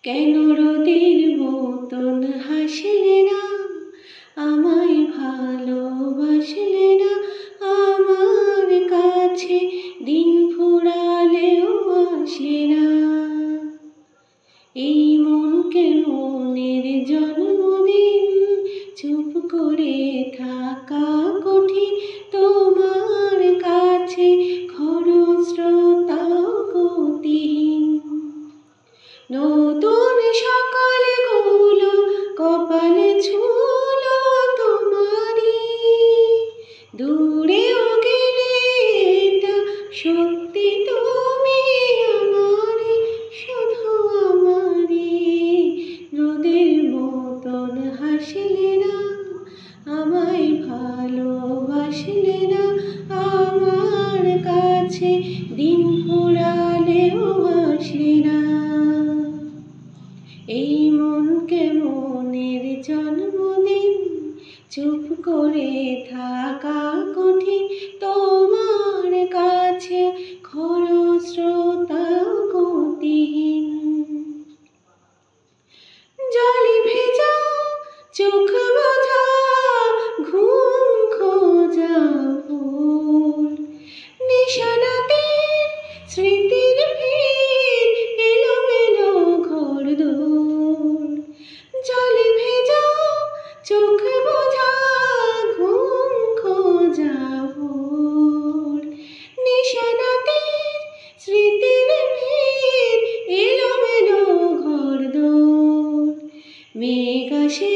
কেন রোদের মতন হাসলে না, আমায় ভালোবাসলে না, আমার কাছে দিন ফুরালেও আসলে না। এই মনকে মনের জন্মদিন, চুপ করে থাকা কঠিন তোমার কাছে, খরস্রোতাও গতিহীন। নতুন সকালগুলো কপালে ছুঁলো তোমারই, দূরেও গেলে এটা সত্যি তুমি আমারই, শুধু আমারই। রোদের মতন হাসলে না, আমায় ভালোবাসলে না, আমার কাছে দিন ফুরালেও আসলে না। এই মনকে মনের জন্মদিন, চুপ করে থাকা কঠিন তোমার কাছে, খরস্রোতাও গতিহীন। জলে ভেজা চোখ বোঝা ঘুম খোঁজা ভোর, নিশানাতের স্মৃতির ভিড়, এলোমেলো ঘরদোর। জলে ভেজা চোখ বোঝা ঘুম খোঁজা ভোর, নিশানাতের স্মৃতির ভিড়, এলোমেলো ঘরদোর। মেঘ আসে